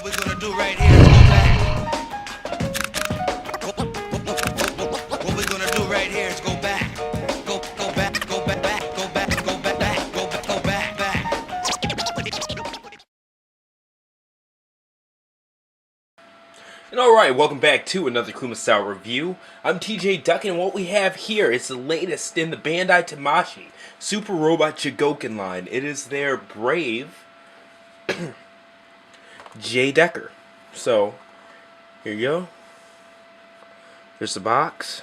What we're gonna do right here is go back. What we're gonna do right here is go back. Go back, go back, go back, go back, go back, go back. And alright, welcome back to another Kumasao review. I'm TJ Duckin, and what we have here is the latest in the Bandai Tamashii Super Robot Chogokin line. It is their Brave J Decker. So, here you go. There's the box.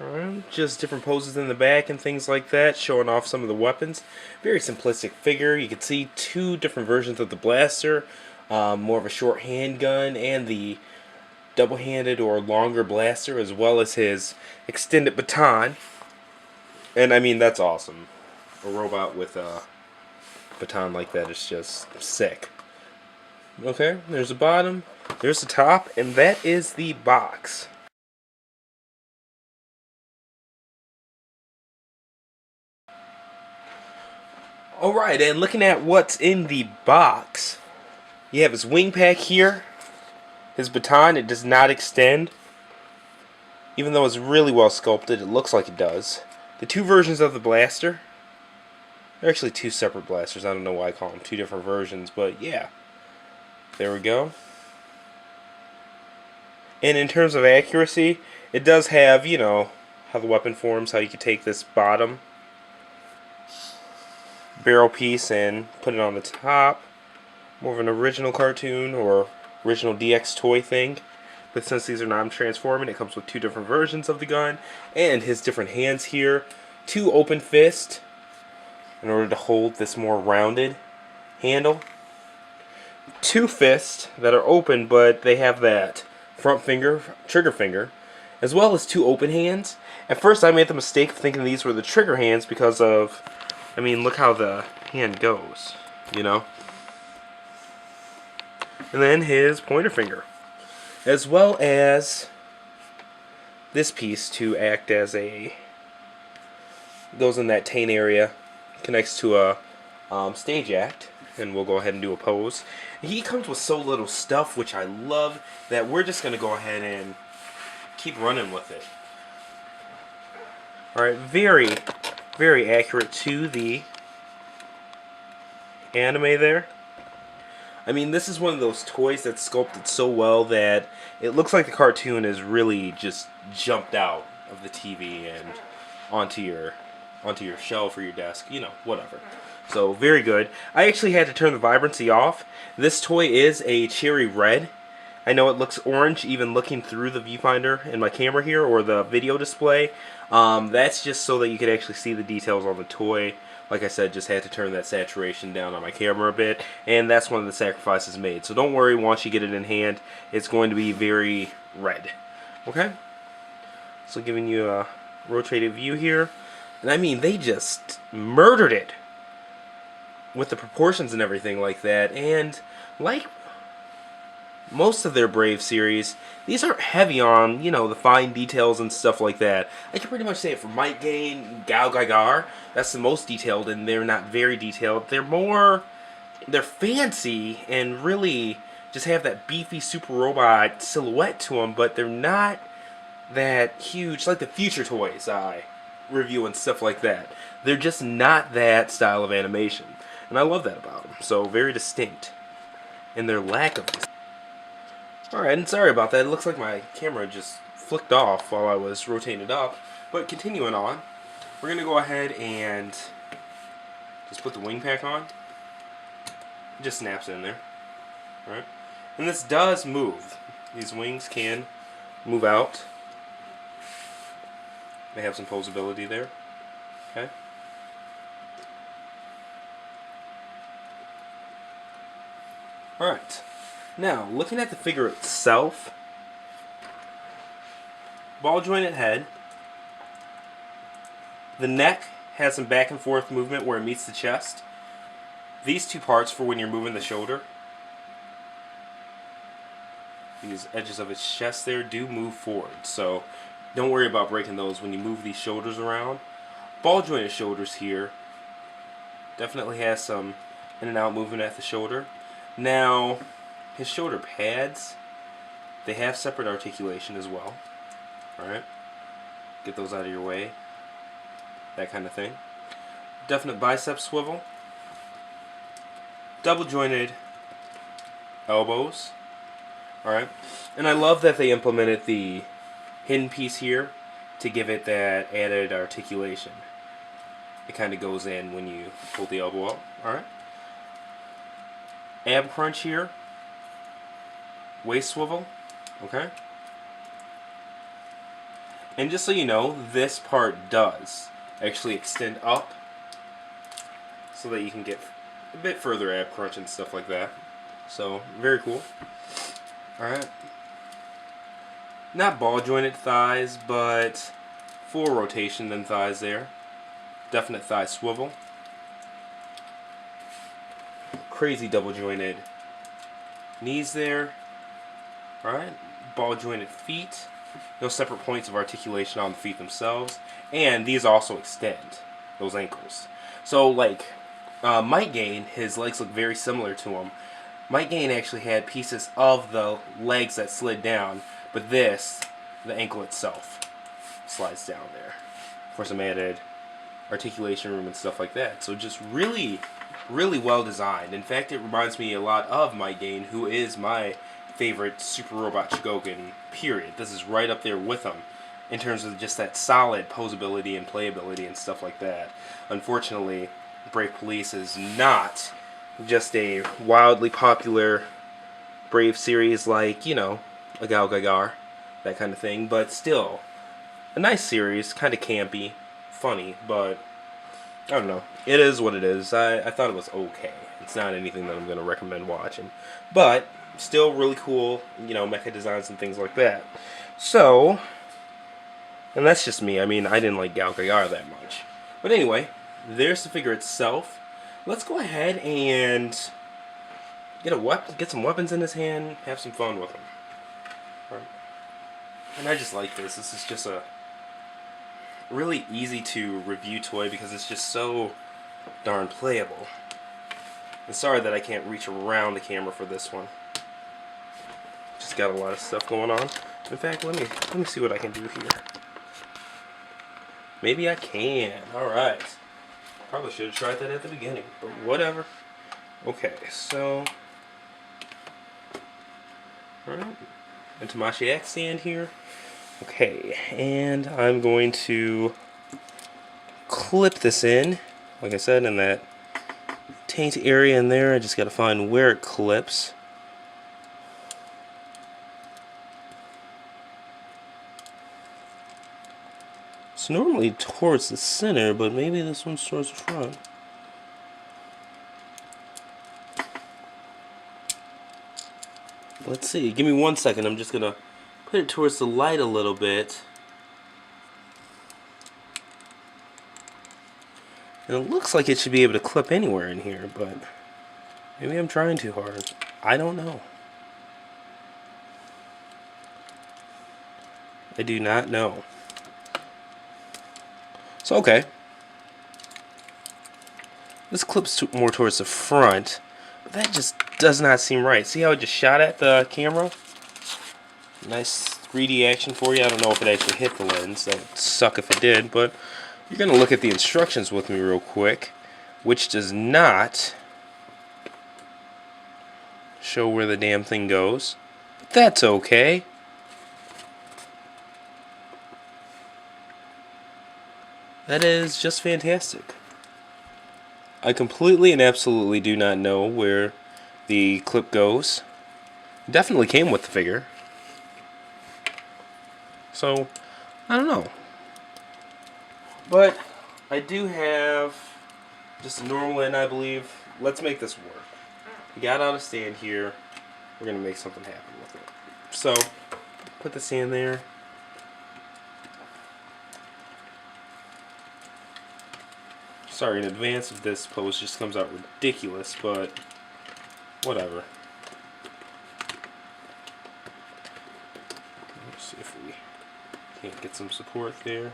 Alright, just different poses in the back and things like that, showing off some of the weapons. Very simplistic figure. You can see two different versions of the blaster, more of a short handgun, and the double-handed or longer blaster, as well as his extended baton. And I mean, that's awesome. A robot with a baton like that is just sick. Okay, there's the bottom, there's the top, and that is the box. Alright, and looking at what's in the box, you have his wing pack here. His baton, it does not extend. Even though it's really well sculpted, it looks like it does. The two versions of the blaster, they're actually two separate blasters. I don't know why I call them two different versions, but yeah. There we go. And in terms of accuracy, it does have, you know, how the weapon forms, how you can take this bottom barrel piece and put it on the top. More of an original cartoon or original DX toy thing. But since these are non-transforming, it comes with two different versions of the gun and his different hands here. Two open fists in order to hold this more rounded handle. Two fists that are open, but they have that front finger, trigger finger, as well as two open hands. At first I made the mistake of thinking these were the trigger hands because of, I mean, look how the hand goes, you know? And then his pointer finger, as well as this piece to act as a, goes in that taint area, connects to a stage act, and we'll go ahead and do a pose. He comes with so little stuff, which I love, that we're just going to go ahead and keep running with it. Alright, very, very accurate to the anime there. I mean, this is one of those toys that's sculpted so well that it looks like the cartoon is really just jumped out of the TV and onto your shelf or your desk, you know, whatever. So, very good. I actually had to turn the vibrancy off. This toy is a cherry red. I know it looks orange even looking through the viewfinder in my camera here, or the video display. That's just so that you could actually see the details on the toy. Like I said, just had to turn that saturation down on my camera a bit, and that's one of the sacrifices made. So don't worry, once you get it in hand, it's going to be very red. Okay? So giving you a rotated view here. And I mean, they just murdered it with the proportions and everything like that. And like most of their Brave series, these aren't heavy on, you know, the fine details and stuff like that. I can pretty much say it for Might Gain, Gal Gaigar. That's the most detailed, and they're not very detailed. They're fancy and really just have that beefy super robot silhouette to them, but they're not that huge, like the Future toys I review and stuff like that. They're just not that style of animation, and I love that about them. So very distinct in their lack of. Alright, and sorry about that. It looks like my camera just flicked off while I was rotating it up. But continuing on, we're going to go ahead and just put the wing pack on. It just snaps in there. Alright. And this does move. These wings can move out. They have some posability there. Okay. Alright. Now, looking at the figure itself, ball jointed head, the neck has some back and forth movement where it meets the chest. These two parts for when you're moving the shoulder, these edges of its chest there do move forward, so don't worry about breaking those when you move these shoulders around. ball jointed shoulders here. Definitely has some in and out movement at the shoulder. Now, his shoulder pads, they have separate articulation as well. Alright? Get those out of your way. That kind of thing. Definite bicep swivel. Double jointed elbows. Alright? And I love that they implemented the hidden piece here to give it that added articulation. It kind of goes in when you pull the elbow up. Alright? Ab crunch here. Waist swivel. Okay? And just so you know, this part does actually extend up so that you can get a bit further ab crunch and stuff like that. So, very cool. Alright. Not ball jointed thighs, but full rotation than thighs there. Definite thigh swivel. Crazy double jointed knees there. Alright. Ball jointed feet. No separate points of articulation on the feet themselves. And these also extend those ankles. So, like, Mike Gain, his legs look very similar to him. Mike Gain actually had pieces of the legs that slid down, but this, the ankle itself, slides down there for some added articulation room and stuff like that. So just really, really well designed. In fact, it reminds me a lot of Mike Gain, who is my favorite Super Robot Chogokin, period. This is right up there with him in terms of just that solid posability and playability and stuff like that. Unfortunately, Brave Police is not just a wildly popular Brave series like, you know, a Gal Gagar, that kind of thing, but still a nice series, kind of campy, funny, but I don't know. It is what it is. I thought it was okay. It's not anything that I'm going to recommend watching, but still really cool, you know, mecha designs and things like that. So, and that's just me. I mean, I didn't like Gal Gagar that much. But anyway, there's the figure itself. Let's go ahead and get some weapons in his hand, have some fun with them. Right. And I just like this. This is just a really easy to review toy because it's just so darn playable. And sorry that I can't reach around the camera for this one. Just got a lot of stuff going on. In fact, let me see what I can do here. Maybe I can. Alright. Probably should have tried that at the beginning, but whatever. Okay, so alright. And Tamashii X stand here. Okay, and I'm going to clip this in, like I said, in that taint area in there. I just gotta find where it clips. It's normally towards the center, but maybe this one's towards the front. Let's see. Give me 1 second. I'm just gonna put it towards the light a little bit. And it looks like it should be able to clip anywhere in here, but maybe I'm trying too hard. I don't know. I do not know. So, okay. This clips more towards the front, but that just does not seem right. See how it just shot at the camera? Nice 3D action for you. I don't know if it actually hit the lens. That would suck if it did, but you're going to look at the instructions with me real quick, which does not show where the damn thing goes. But that's okay. That is just fantastic. I completely and absolutely do not know where the clip goes. It definitely came with the figure. So, I don't know. But I do have just a normal end, I believe. Let's make this work. We got out a stand here. We're going to make something happen with it. So, put the stand there. Sorry in advance if this pose just comes out ridiculous, but whatever. Let's see if we can't get some support there.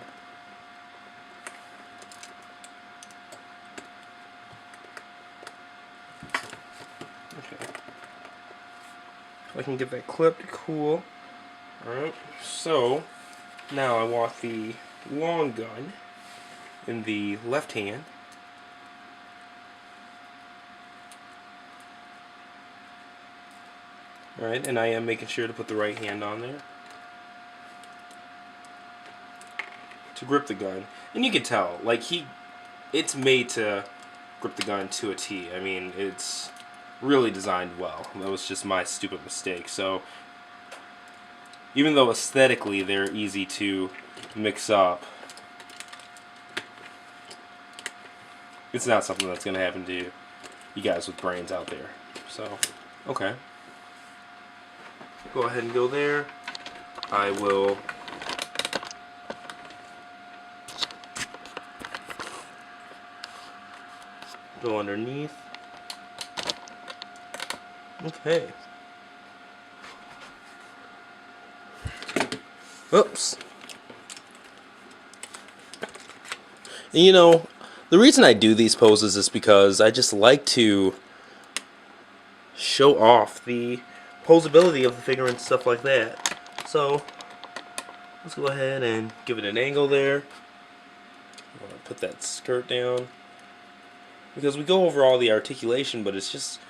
If I can get that clipped, cool. Alright, so now I want the long gun in the left hand. Alright, and I am making sure to put the right hand on there to grip the gun. And you can tell, like, it's made to grip the gun to a T. I mean, it's really designed well. That was just my stupid mistake. So, even though aesthetically they're easy to mix up, it's not something that's going to happen to you guys with brains out there. So, okay. Go ahead and go there. I will go underneath. Okay. Oops. And you know, the reason I do these poses is because I just like to show off the posability of the figure and stuff like that. So let's go ahead and give it an angle there. I'm gonna put that skirt down because we go over all the articulation, but it's just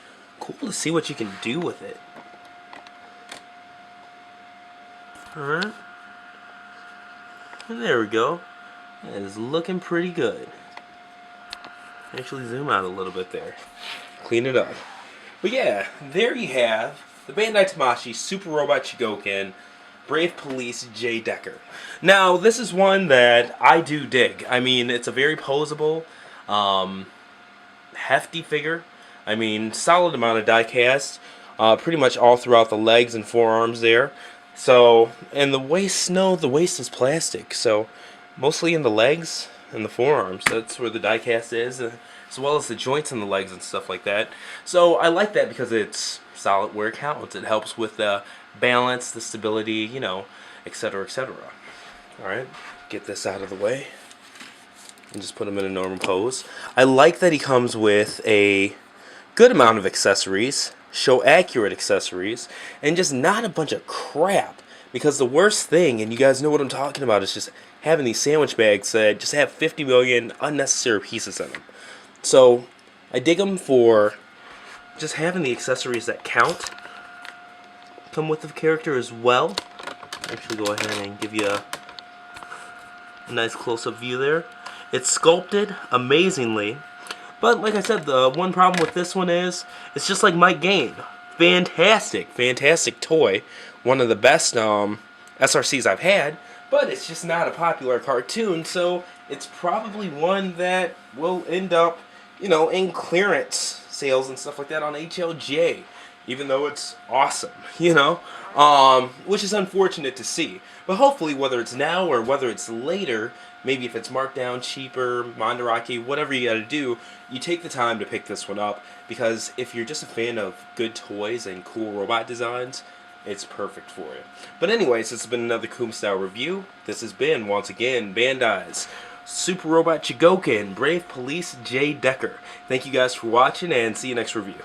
cool to see what you can do with it. Alright. And there we go. That is looking pretty good. Actually zoom out a little bit there. Clean it up. But yeah, there you have the Bandai Tamashii Super Robot Chogokin Brave Police J. Decker. Now, this is one that I do dig. I mean, it's a very posable, hefty figure. I mean, solid amount of die cast, pretty much all throughout the legs and forearms there. So, and the waist, no, the waist is plastic. So, mostly in the legs and the forearms. That's where the die cast is, as well as the joints in the legs and stuff like that. So, I like that because it's solid where it counts. It helps with the balance, the stability, you know, etc., etc. Alright, get this out of the way and just put him in a normal pose. I like that he comes with a good amount of accessories, show accurate accessories, and just not a bunch of crap. Because the worst thing, and you guys know what I'm talking about, is just having these sandwich bags that just have 50 million unnecessary pieces in them. So, I dig them for just having the accessories that count come with the character as well. Actually go ahead and give you a nice close-up view there. It's sculpted amazingly, but like I said, the one problem with this one is it's just like Mike Game. Fantastic toy, one of the best SRCs I've had, but it's just not a popular cartoon, so it's probably one that will end up, you know, in clearance sales and stuff like that on HLJ, even though it's awesome, you know, which is unfortunate to see. But hopefully, whether it's now or whether it's later, maybe if it's marked down cheaper, Mandarake, whatever you gotta do, you take the time to pick this one up, because if you're just a fan of good toys and cool robot designs, it's perfect for you. But anyways, this has been another Coom Style review. This has been, once again, Bandai's Super Robot Chogokin Brave Police J. Decker. Thank you guys for watching, and see you next review.